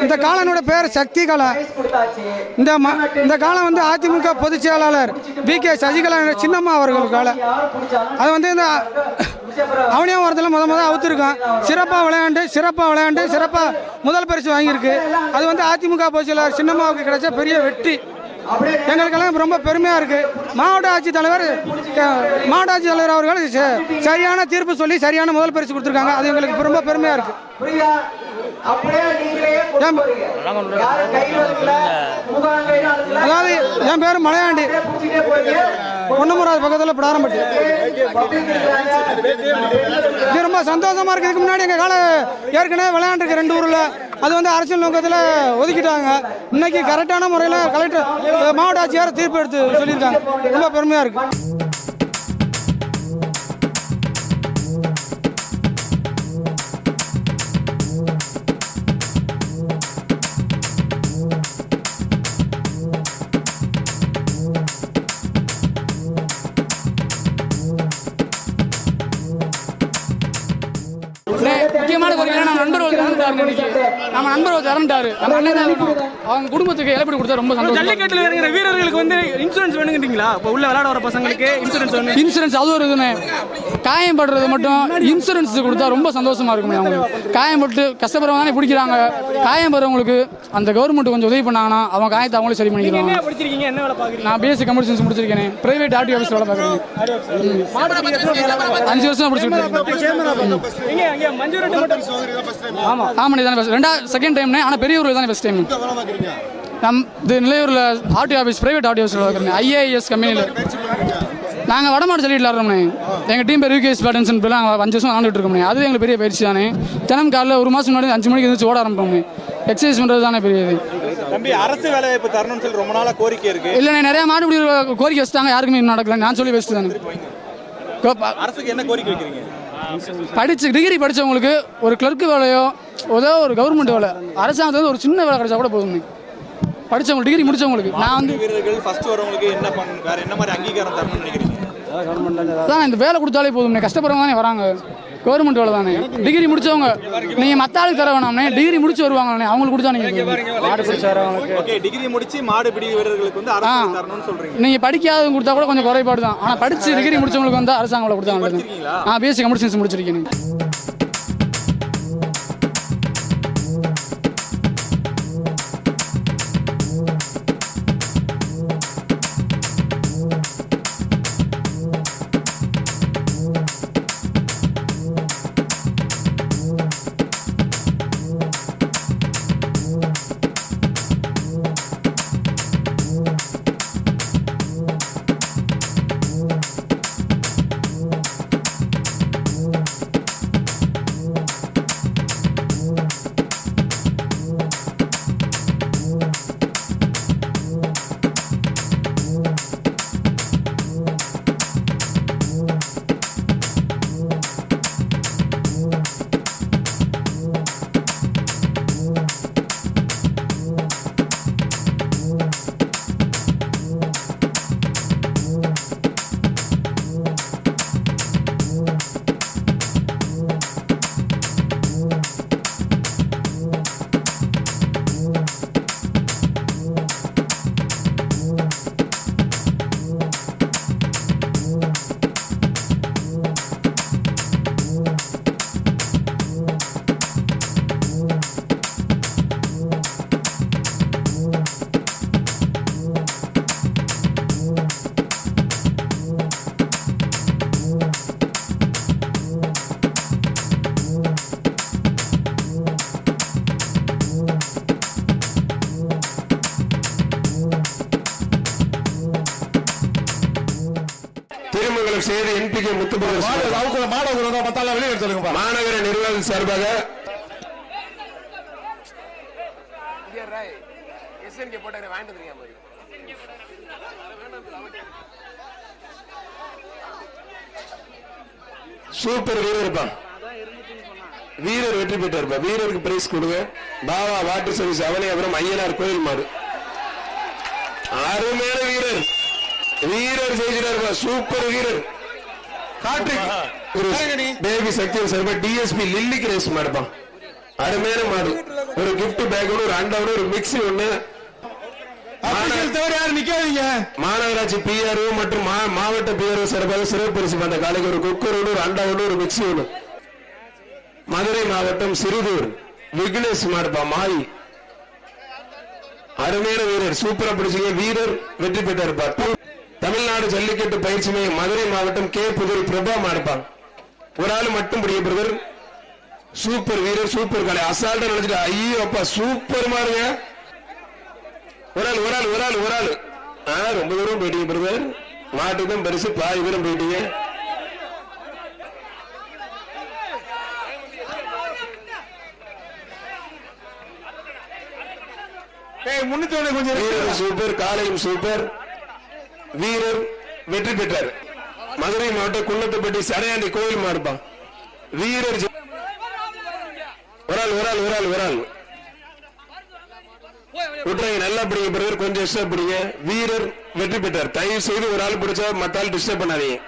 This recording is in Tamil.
இந்த காலனோட பேர் சக்தி காலம். இந்த காலம் வந்து அதிமுக பொதுச் செயலாளர் வி.கே. சசிகலா சின்னம்மா அவர்கள் காலம். அது வந்து இந்த அவனியாவரத்தில் முதல் அவுத்திருக்கோம். சிறப்பாக விளையாண்டு சிறப்பாக முதல் பரிசு வாங்கியிருக்கு. அது வந்து அதிமுக பொதுச் செயலாளர் சின்னம்மாவுக்கு கிடைச்ச பெரிய வெற்றி. எங்களுக்கெல்லாம் ரொம்ப பெருமையாக இருக்குது. மாவட்ட ஆட்சித்தலைவர் அவர்கள் சரியான தீர்ப்பு சொல்லி சரியான முதல் பரிசு கொடுத்துருக்காங்க. அது எங்களுக்கு ரொம்ப பெருமையாக இருக்குது. அதாவது என் பேர் மலையாண்டி, பொன்னமராஜ் பக்கத்தில் பிடாரம்பட்டி. இது ரொம்ப சந்தோஷமாக இருக்குது. இதுக்கு முன்னாடி எங்கள் ஏற்கனவே விளையாண்டுருக்கு 2 ஊரில். அது வந்து அரசியல் நோக்கத்தில் ஒதுக்கிட்டாங்க. இன்னைக்கு கரெக்டான முறையில் கலெக்டர் மாவட்ட ஆட்சியார் தீர்ப்பு எடுத்து சொல்லியிருக்காங்க. ரொம்ப பெருமையாக இருக்குது. முக்கியமான கோரிக்கை நம்ம நண்பர்கள் இறந்துட்டாரு. நம்ம அண்ணன் தான் அவங்க குடும்பத்துக்கு இழப்பீடு கொடுத்தா ரொம்ப சந்தோஷம். ஜல்லிக்கட்டுல இருக்கிற வீரர்களுக்கு வந்து இன்சூரன்ஸ் வேணுங்கிறீங்களா? இப்போ உள்ள விளையாட வர பசங்களுக்கு இன்சூரன்ஸ் அது ஒரு இதுன்னு காயப்படுறது மட்டும் இன்சூரன்ஸ் கொடுத்தா ரொம்ப சந்தோஷமா இருக்குமே. அவங்களுக்கு காயப்பட்டு கஷ்டப்படுறவங்க தானே பிடிக்கிறாங்க. காயப்படுறவங்களுக்கு அந்த கவர்மெண்ட் கொஞ்சம் உதவி பண்ணாங்கன்னா அவங்க காயத்தை அவங்களே சரி பண்ணிக்கிறாங்க. நான் பிஎஸ்சி கம்ப்யூட்டர் சயின்ஸ் முடிச்சிருக்கேன். பிரைவேட் ஆர்டிஓ ஆஃபீஸ் வேலை பார்க்குறேன். 5 வருஷம் முடிச்சிருக்கேன். Second time. ஆனால் பெரியவர்கள் தானே ஃபர்ஸ்ட் டைம். இது நிலையூரில் RTO office, private RTO office பார்க்குறேன். ஐஏஎஸ் கம்பெனியில் நாங்கள் வடமாடு சொல்லிட்டு விளாட்றோம்னே. எங்கள் டீம் பேர் யூகேஎஸ் பேட்டன்ஸ் நாங்கள் 5 வருஷம் விளாண்டுட்டு இருக்கோம். அதுவே எங்களுக்கு பெரிய பயிற்சி தானே. தினம் காலையில் 1 மாதம் முன்னாடி 5 மணிக்கு எழுந்திரிச்சு ஓட ஆரம்பிப்போம். எக்ஸசைஸ் பண்ணுறது தானே பெரிய இது. தம்பி, அரசு வேலை இப்போ தரணும்னு சொல்லி ரொம்ப நாளாக கோரிக்கை இருக்குது. இல்லைண்ணே, நிறையா மாடுபிடி கோரிக்கை வச்சுட்டாங்க. யாருக்குமே நடக்கல. நான் சொல்லி வச்சுட்டு தானே. அரசுக்கு என்ன கோரிக்கை வைக்கிறீங்க? டிகிரி படித்தவங்களுக்கு ஒரு கிளர்க்கு வேலையோ ஏதோ ஒரு கவர்மெண்ட் வேலை அரசாங்கத்தில் ஒரு சின்ன வேலை கிடைச்சா கூட போதும். படித்தவங்க டிகிரி முடித்தவங்களுக்கு நான் வந்து வீரர்கள் ஃபர்ஸ்ட் வரவங்களுக்கு என்ன மாதிரி அங்கீகாரம் தரணும்னு நினைக்கிறீங்க? அதான் இந்த வேலை கொடுத்தாலே போதும். கஷ்டப்படுறவங்க தானே வராங்க. கவர்மெண்ட் வேலை தானே. டிகிரி முடிச்சவங்க நீங்கள் மற்ற ஆளுக்கு தர வேணாம்னே. டிகிரி முடிச்சு வருவாங்கண்ணே, அவங்களுக்கு கொடுத்தா நீங்கள் மாடு பிடிச்சி வரவங்களுக்கு. ஓகே, டிகிரி முடிச்சு மாடு பிடி வீரர்களுக்கு வந்து அரசு தரணும்னு சொல்றீங்க. நீங்கள் படிக்காதவங்க கொடுத்தா கூட கொஞ்சம் குறைபாடு தான். ஆனால் படிச்சு டிகிரி முடிச்சவங்களுக்கு வந்து அரசாங்கம் வேலை கொடுத்தாங்க. நான் பிஎஸ்சி கம்ப்யூட்டர் சயின்ஸ் முடிச்சிருக்கேன். செய்தி என்பிகே மாநகர நிர்வாகம் சார்பாக சூப்பர் வீரர் வெற்றி பெற்றார். வீரருக்கு பிரைஸ் கொடுங்க. பாவா வாட்டர் சர்வீஸ் அவனியாபுரம் ஐயனார் கோயில் மாடு. அருமையான வீரர் செய்கிறார். சூப்பர் வீரர் பேபி சக்தி சார்பா டிஎஸ்பி லில்லி கிரேஸ் மாடுப்பா. அருமையான மாடு. ஒரு gift பேக் ஒன்று, ஒரு அண்டா ஒன்று, ஒரு மிக்ஸி ஒன்று. தவிர யாரும் நிக்காதீங்க. மாநகராட்சி பிஆர்ஓ மற்றும் மாவட்ட பிஆர்ஓ சிறப்பாக சிறப்பு பரிசு அந்த காலைக்கு ஒரு குக்கர் ஒன்று, ஒரு அண்டா ஒன்று, ஒரு மிக்ஸி ஒன்று. மதுரை மாவட்டம் சிறுதூர் விக்னேஷ் மாடுப்பா மாயி அருமையான வீரர், சூப்பரா பிடிச்சீங்க. வீரர் வெற்றி பெற்றார். தமிழ்நாடு ஜல்லிக்கட்டு பயிற்சி மையம் மதுரை மாவட்டம் கே புதுரை பிரபா மாடுப்பாங்க. ஒரு ஆள் மட்டும் பிடிக்க பிரதர். சூப்பர் வீரர், சூப்பர் காலை. அசால்ட்டா நினைச்சிட்டு ஐயோ அப்பா சூப்பர் மாறுங்க. ஒரு ஆள் ரொம்ப தூரம் போயிட்டீங்க பிரதர். மாட்டுக்கு தான் பரிசு, பாதி தூரம் போயிட்டீங்க. வீரர் சூப்பர், காலையும் சூப்பர். வீரர் வெற்றி பெற்றார். மதுரை மாவட்டம் குன்னத்துப்பட்டி சரையாண்டி கோயில் மாடுப்பான். வீரர் ஒரு ஆள் விட்டுறாங்க. நல்லா பிடிங்க பிரதர், கொஞ்சம் டிஸ்டர்ப் பிடிங்க. வீரர் வெற்றி பெற்றார். தயவு செய்து ஒரு ஆள் பிடிச்சா மத்த ஆள் டிஸ்டர்ப் பண்ணாதீங்க.